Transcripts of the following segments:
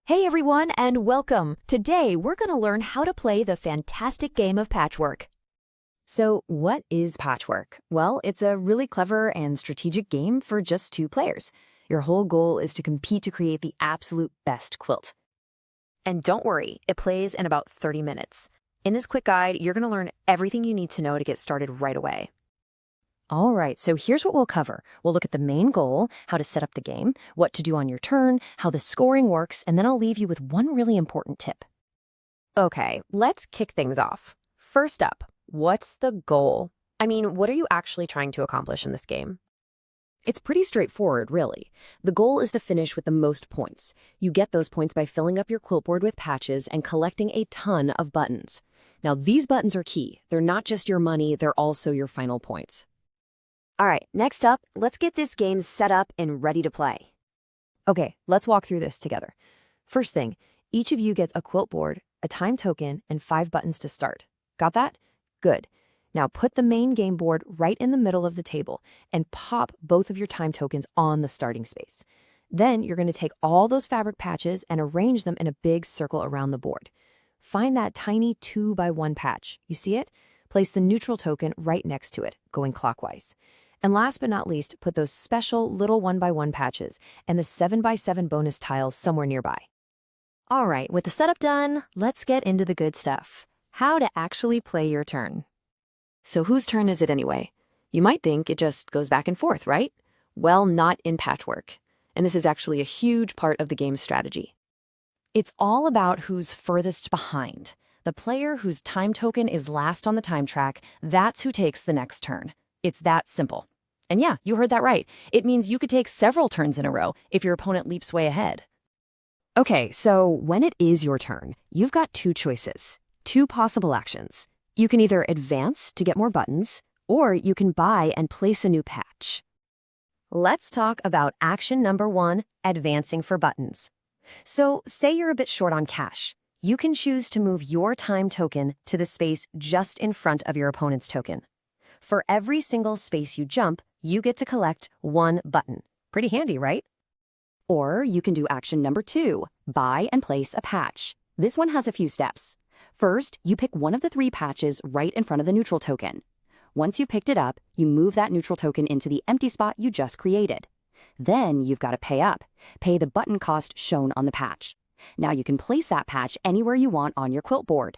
Hey everyone, and welcome! Today we're going to learn how to play the fantastic game of Patchwork. So, what is Patchwork? Well, it's a really clever and strategic game for just two players. Your whole goal is to compete to create the absolute best quilt. And don't worry, it plays in about 30 minutes. In this quick guide, you're going to learn everything you need to know to get started right away. All right, so here's what we'll cover. We'll look at the main goal, how to set up the game, what to do on your turn, how the scoring works, and then I'll leave you with one really important tip. Okay, let's kick things off. First up, what's the goal? I mean, what are you actually trying to accomplish in this game? It's pretty straightforward, really. The goal is to finish with the most points. You get those points by filling up your quilt board with patches and collecting a ton of buttons. Now, these buttons are key. They're not just your money, they're also your final points. All right, next up, let's get this game set up and ready to play. Okay, let's walk through this together. First thing, each of you gets a quilt board, a time token, and 5 buttons to start. Got that? Good. Now put the main game board right in the middle of the table and pop both of your time tokens on the starting space. Then you're going to take all those fabric patches and arrange them in a big circle around the board. Find that tiny 2x1 patch. You see it? Place the neutral token right next to it, going clockwise. And last but not least, put those special little 1x1 patches and the 7x7 bonus tiles somewhere nearby. All right, with the setup done, let's get into the good stuff. How to actually play your turn. So whose turn is it anyway? You might think it just goes back and forth, right? Well, not in Patchwork. And this is actually a huge part of the game's strategy. It's all about who's furthest behind. The player whose time token is last on the time track, that's who takes the next turn. It's that simple. And yeah, you heard that right. It means you could take several turns in a row if your opponent leaps way ahead. Okay, so when it is your turn, you've got two choices, two possible actions. You can either advance to get more buttons, or you can buy and place a new patch. Let's talk about action number 1, advancing for buttons. So say you're a bit short on cash. You can choose to move your time token to the space just in front of your opponent's token. For every single space you jump, you get to collect 1 button. Pretty handy, right? Or you can do action number 2, buy and place a patch. This one has a few steps. First, you pick one of the 3 patches right in front of the neutral token. Once you've picked it up, you move that neutral token into the empty spot you just created. Then you've got to pay up. Pay the button cost shown on the patch. Now you can place that patch anywhere you want on your quilt board.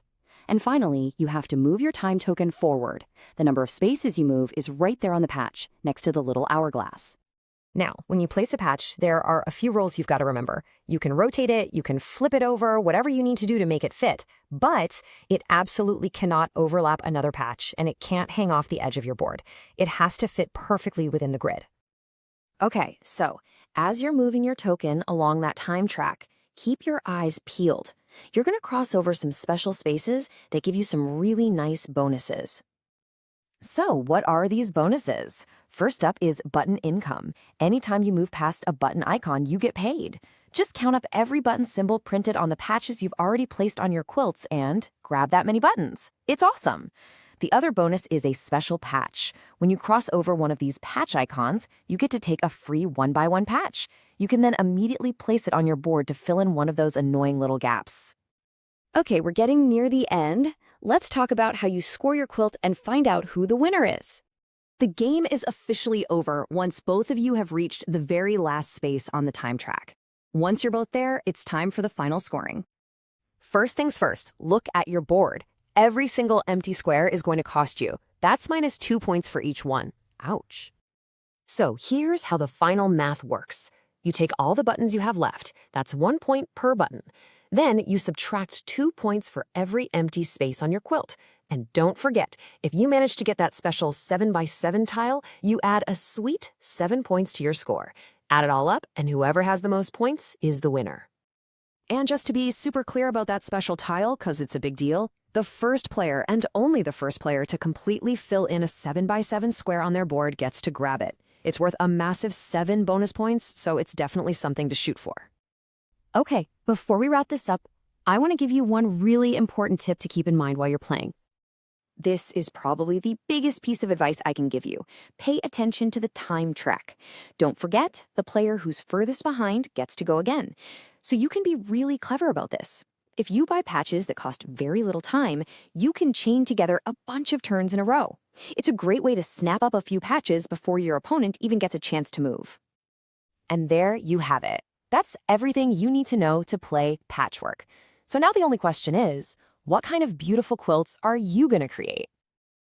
And finally, you have to move your time token forward. The number of spaces you move is right there on the patch, next to the little hourglass. Now, when you place a patch, there are a few rules you've got to remember. You can rotate it, you can flip it over, whatever you need to do to make it fit, but it absolutely cannot overlap another patch, and it can't hang off the edge of your board. It has to fit perfectly within the grid. Okay, so as you're moving your token along that time track, keep your eyes peeled. You're going to cross over some special spaces that give you some really nice bonuses. So what are these bonuses? First up is button income. Anytime you move past a button icon, you get paid. Just count up every button symbol printed on the patches you've already placed on your quilts and grab that many buttons. It's awesome. The other bonus is a special patch. When you cross over one of these patch icons, you get to take a free 1x1 patch. You can then immediately place it on your board to fill in one of those annoying little gaps. Okay, we're getting near the end. Let's talk about how you score your quilt and find out who the winner is. The game is officially over once both of you have reached the very last space on the time track. Once you're both there, it's time for the final scoring. First things first, look at your board. Every single empty square is going to cost you. That's minus 2 points for each one. Ouch. So here's how the final math works. You take all the buttons you have left. That's 1 point per button. Then you subtract 2 points for every empty space on your quilt. And don't forget, if you manage to get that special 7x7 tile, you add a sweet 7 points to your score. Add it all up, and whoever has the most points is the winner. And just to be super clear about that special tile, because it's a big deal, the first player, and only the first player, to completely fill in a 7x7 square on their board gets to grab it. It's worth a massive 7 bonus points, so it's definitely something to shoot for. Okay, before we wrap this up, I want to give you one really important tip to keep in mind while you're playing. This is probably the biggest piece of advice I can give you. Pay attention to the time track. Don't forget, the player who's furthest behind gets to go again. So you can be really clever about this. If you buy patches that cost very little time, you can chain together a bunch of turns in a row. It's a great way to snap up a few patches before your opponent even gets a chance to move. And there you have it. That's everything you need to know to play Patchwork. So now the only question is, what kind of beautiful quilts are you going to create?